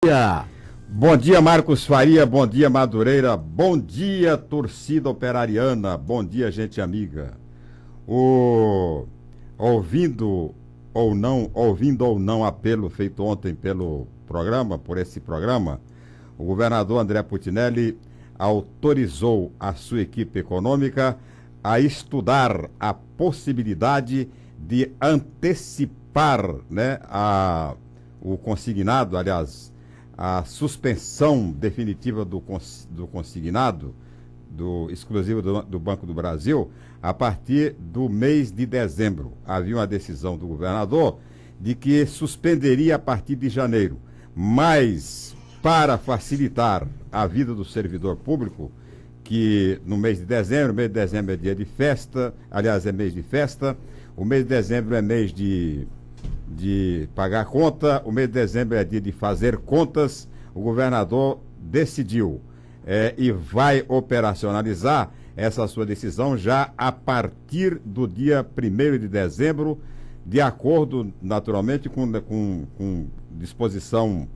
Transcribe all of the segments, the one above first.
dia. Bom dia, Marcos Faria, bom dia, Madureira, bom dia, torcida operariana, bom dia, gente amiga. Ouvindo ou não apelo feito ontem por esse programa, o governador André Putinelli autorizou a sua equipe econômica a estudar a possibilidade de antecipar, né, o consignado, aliás, a suspensão definitiva do consignado, exclusivo do Banco do Brasil, a partir do mês de dezembro. Havia uma decisão do governador de que suspenderia a partir de janeiro, mas para facilitar a vida do servidor público, que no mês de dezembro é dia de festa, aliás, é mês de festa, o mês de dezembro é mês de pagar conta, o mês de dezembro é dia de fazer contas, o governador decidiu e vai operacionalizar essa sua decisão já a partir do dia 1º de dezembro, de acordo, naturalmente, com disposição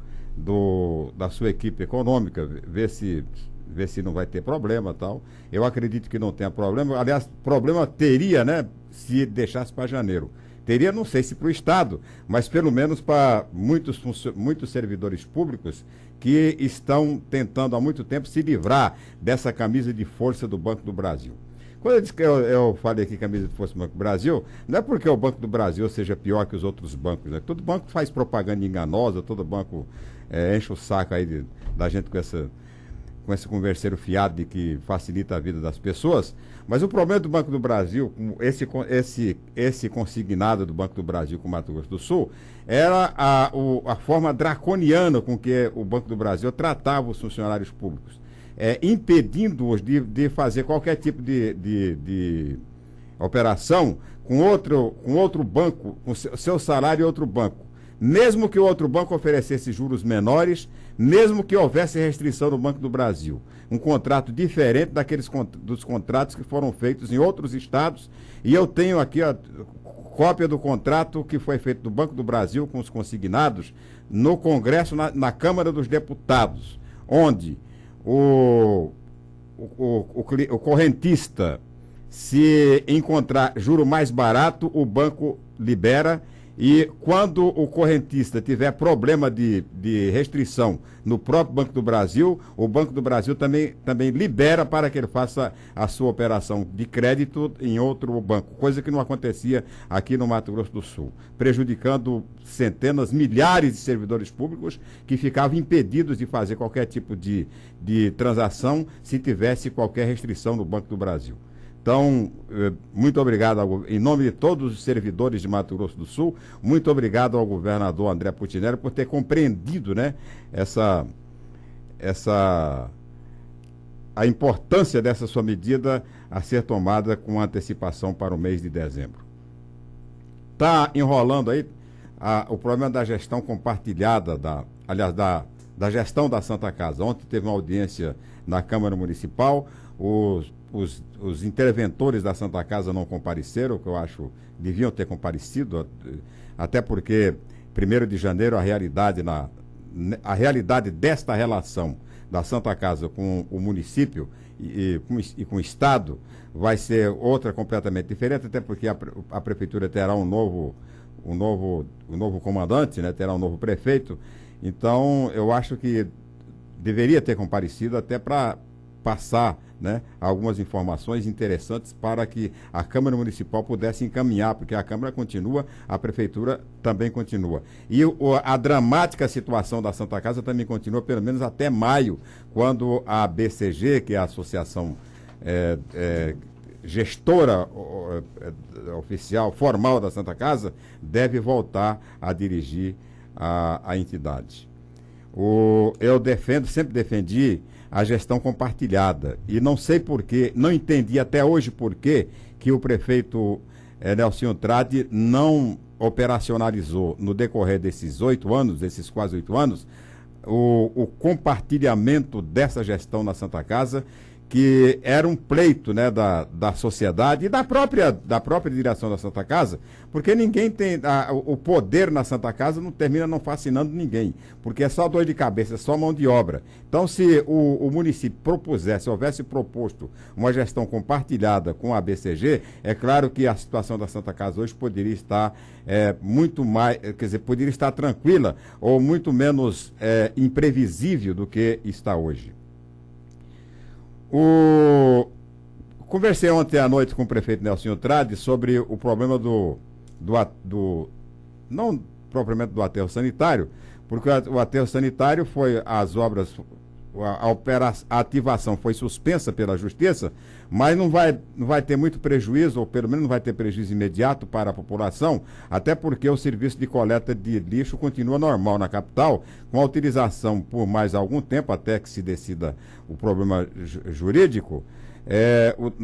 da sua equipe econômica, ver se não vai ter problema e tal. Eu acredito que não tenha problema. Aliás, problema teria, né, se deixasse para janeiro. Teria, não sei se para o Estado, mas pelo menos para muitos servidores públicos que estão tentando há muito tempo se livrar dessa camisa de força do Banco do Brasil. Quando eu disse que eu falei aqui camisa de força do Banco do Brasil, não é porque o Banco do Brasil seja pior que os outros bancos, né? Todo banco faz propaganda enganosa, todo banco enche o saco aí da gente com esse converseiro fiado de que facilita a vida das pessoas, mas o problema do Banco do Brasil, esse consignado do Banco do Brasil com o Mato Grosso do Sul, era a forma draconiana com que o Banco do Brasil tratava os funcionários públicos, impedindo-os de fazer qualquer tipo de operação com outro banco, com seu salário em outro banco. Mesmo que o outro banco oferecesse juros menores, mesmo que houvesse restrição no Banco do Brasil. Um contrato diferente dos contratos que foram feitos em outros estados. E eu tenho aqui a cópia do contrato que foi feito do Banco do Brasil com os consignados no Congresso, na Câmara dos Deputados, onde o correntista, se encontrar juro mais barato, o banco libera. E quando o correntista tiver problema de restrição no próprio Banco do Brasil, o Banco do Brasil também libera para que ele faça a sua operação de crédito em outro banco, coisa que não acontecia aqui no Mato Grosso do Sul, prejudicando centenas, milhares de servidores públicos que ficavam impedidos de fazer qualquer tipo de transação se tivesse qualquer restrição no Banco do Brasil. Então, muito obrigado, em nome de todos os servidores de Mato Grosso do Sul, muito obrigado ao governador André Putinelli por ter compreendido, né, a importância dessa sua medida a ser tomada com antecipação para o mês de dezembro. Está enrolando aí o problema da gestão compartilhada, da gestão da Santa Casa. Ontem teve uma audiência na Câmara Municipal, os interventores da Santa Casa não compareceram, que eu acho deviam ter comparecido, até porque 1º de janeiro a realidade desta relação da Santa Casa com o município e com o Estado vai ser outra completamente diferente, até porque a Prefeitura terá um novo comandante, né, terá um novo prefeito. Então, eu acho que deveria ter comparecido até para passar, né, algumas informações interessantes para que a Câmara Municipal pudesse encaminhar, porque a Câmara continua, a Prefeitura também continua. E a dramática situação da Santa Casa também continua, pelo menos até maio, quando a BCG, que é a Associação gestora oficial, formal da Santa Casa, deve voltar a dirigir a entidade. Eu sempre defendi a gestão compartilhada. E não sei porquê, não entendi até hoje porquê que o prefeito Nelsinho Trade não operacionalizou no decorrer desses quase 8 anos, o compartilhamento dessa gestão na Santa Casa, que era um pleito, né, da sociedade e da própria direção da Santa Casa, porque ninguém tem, o poder na Santa Casa não termina não fascinando ninguém, porque é só dor de cabeça, é só mão de obra. Então, se o município propusesse, houvesse proposto uma gestão compartilhada com a BCG, é claro que a situação da Santa Casa hoje poderia estar muito mais, quer dizer, poderia estar tranquila ou muito menos imprevisível do que está hoje. Conversei ontem à noite com o prefeito Nelson Trade sobre o problema não propriamente do aterro sanitário, porque o aterro sanitário foi as obras, a ativação foi suspensa pela Justiça, mas não vai ter muito prejuízo, ou pelo menos não vai ter prejuízo imediato para a população, até porque o serviço de coleta de lixo continua normal na capital, com a utilização por mais algum tempo, até que se decida o problema jurídico,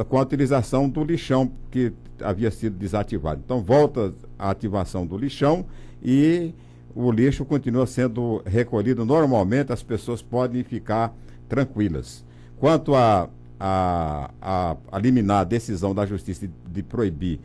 com a utilização do lixão que havia sido desativado. Então volta a ativação do lixão e o lixo continua sendo recolhido normalmente, as pessoas podem ficar tranquilas. Quanto a liminar a decisão da Justiça de proibir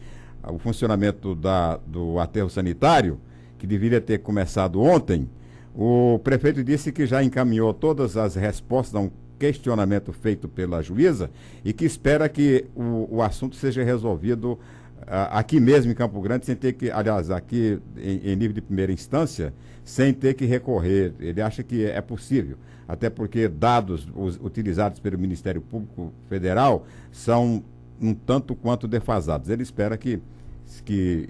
o funcionamento do aterro sanitário, que deveria ter começado ontem, o prefeito disse que já encaminhou todas as respostas a um questionamento feito pela juíza e que espera que o assunto seja resolvido aqui mesmo em Campo Grande, sem ter que, aliás, aqui em nível de primeira instância, sem ter que recorrer. Ele acha que é possível, até porque dados utilizados pelo Ministério Público Federal são um tanto quanto defasados. Ele espera que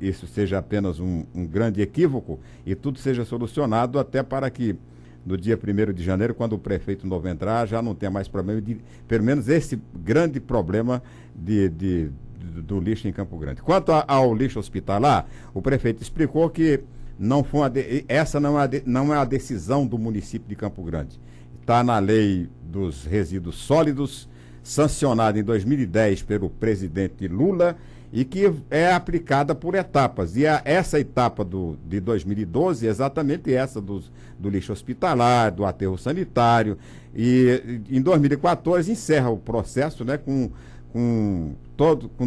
isso seja apenas um grande equívoco e tudo seja solucionado, até para que no dia 1º de janeiro, quando o prefeito novo entrar, já não tenha mais problema pelo menos esse grande problema do lixo em Campo Grande. Quanto ao lixo hospitalar, o prefeito explicou que essa não é a decisão do município de Campo Grande. Está na lei dos resíduos sólidos, sancionada em 2010 pelo presidente Lula e que é aplicada por etapas. E essa etapa de 2012 é exatamente essa do lixo hospitalar, do aterro sanitário. E em 2014 encerra o processo, né, com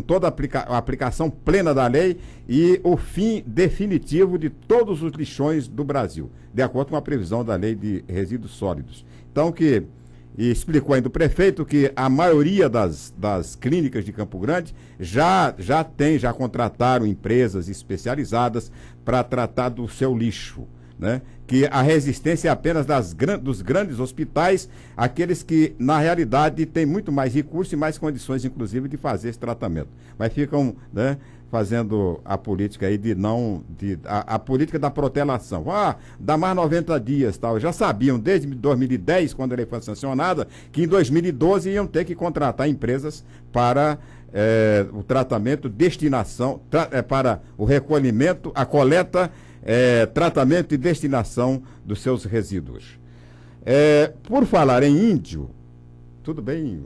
toda a aplicação plena da lei e o fim definitivo de todos os lixões do Brasil, de acordo com a previsão da lei de resíduos sólidos. Então, e explicou ainda o prefeito que a maioria das clínicas de Campo Grande já contrataram empresas especializadas para tratar do seu lixo, né? Que a resistência é apenas dos grandes hospitais, aqueles que, na realidade, têm muito mais recursos e mais condições, inclusive, de fazer esse tratamento. Mas ficam, né, fazendo a política aí a política da protelação. Dá mais 90 dias, tal. Já sabiam desde 2010, quando a lei foi sancionada, que em 2012 iam ter que contratar empresas para o tratamento, destinação, para o recolhimento, a coleta, tratamento e destinação dos seus resíduos. Por falar em índio, tudo bem?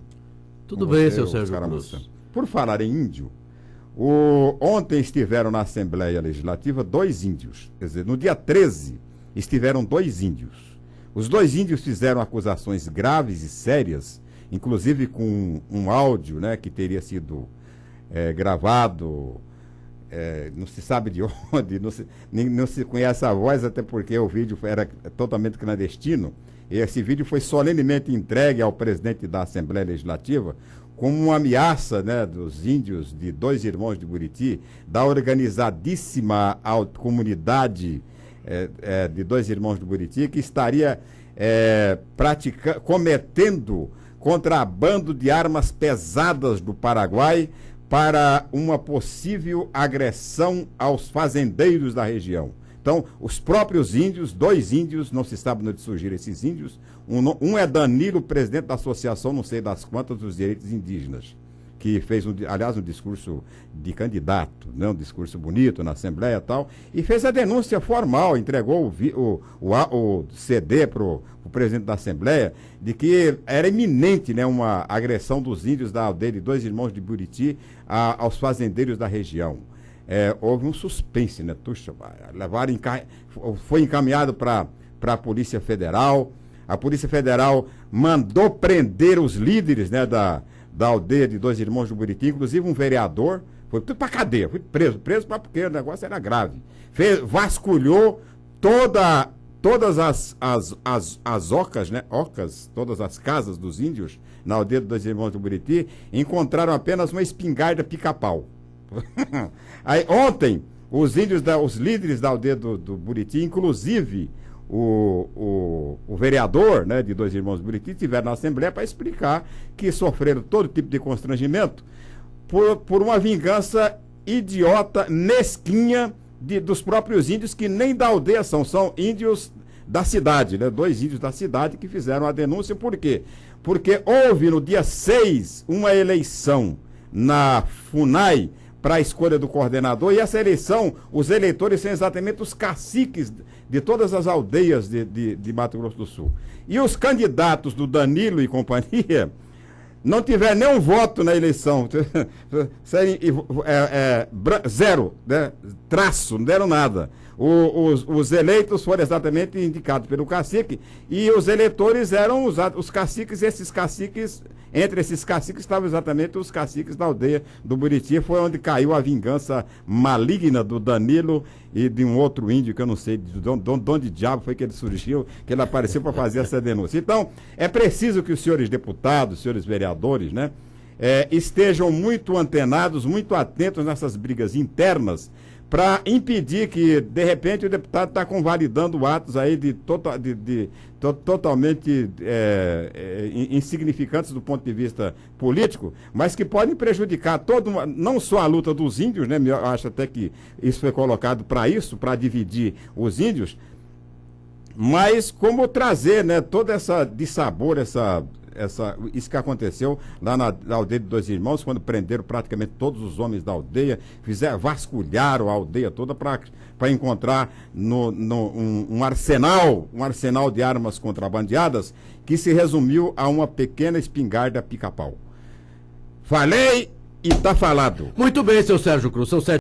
Tudo bem, seu Sérgio Cruz. Por falar em índio, ontem estiveram na Assembleia Legislativa 2 índios. Quer dizer, no dia 13 estiveram 2 índios. Os 2 índios fizeram acusações graves e sérias, inclusive com um áudio, né, que teria sido gravado, não se sabe de onde, não se conhece a voz, até porque o vídeo era totalmente clandestino. E esse vídeo foi solenemente entregue ao presidente da Assembleia Legislativa como uma ameaça, né, dos índios de 2 Irmãos de Buriti, da organizadíssima comunidade de 2 Irmãos de Buriti, que estaria cometendo contrabando de armas pesadas do Paraguai para uma possível agressão aos fazendeiros da região. Então, os próprios índios, 2 índios, não se sabe onde surgiram esses índios, um é Danilo, presidente da associação, não sei das quantas, dos direitos indígenas, que fez, aliás, um discurso de candidato, né, um discurso bonito na Assembleia e tal, e fez a denúncia formal, entregou o CD para o presidente da Assembleia, de que era iminente, né, uma agressão dos índios da aldeia de 2 Irmãos de Buriti aos fazendeiros da região. Houve um suspense, né? Foi encaminhado para a Polícia Federal. A Polícia Federal mandou prender os líderes, né, da aldeia de Dois Irmãos do Buriti, inclusive um vereador, foi tudo para cadeia, foi preso porque o negócio era grave. Vasculhou todas as ocas, né? Ocas, todas as casas dos índios na aldeia dos Dois Irmãos do Buriti, encontraram apenas uma espingarda pica-pau. Aí ontem, os líderes da aldeia do Buriti, inclusive o vereador, né, de Dois Irmãos do Buriti, estiveram na Assembleia para explicar que sofreram todo tipo de constrangimento por uma vingança idiota, mesquinha, dos próprios índios que nem da aldeia são índios da cidade, né? 2 índios da cidade que fizeram a denúncia. Por quê? Porque houve no dia 6 uma eleição na FUNAI para a escolha do coordenador, e essa eleição, os eleitores são exatamente os caciques de todas as aldeias de Mato Grosso do Sul. E os candidatos do Danilo e companhia não tiveram nenhum voto na eleição. Zero, né? Traço, não deram nada. Os eleitos foram exatamente indicados pelo cacique, e os eleitores eram os caciques, entre esses caciques estavam exatamente os caciques da aldeia do Buriti. Foi onde caiu a vingança maligna do Danilo e de um outro índio, que eu não sei de onde diabo foi que ele surgiu, que ele apareceu para fazer essa denúncia. Então, é preciso que os senhores deputados, os senhores vereadores, né, estejam muito antenados, muito atentos nessas brigas internas, para impedir que, de repente, o deputado está convalidando atos aí totalmente insignificantes do ponto de vista político, mas que podem prejudicar não só a luta dos índios, né? Eu acho até que isso foi colocado para isso, para dividir os índios, mas como trazer, né, toda essa dissabor, isso que aconteceu lá na aldeia de Dois Irmãos, quando prenderam praticamente todos os homens da aldeia, vasculharam a aldeia toda para encontrar um arsenal de armas contrabandeadas, que se resumiu a uma pequena espingarda pica-pau. Falei e tá falado. Muito bem, seu Sérgio Cruz, são 7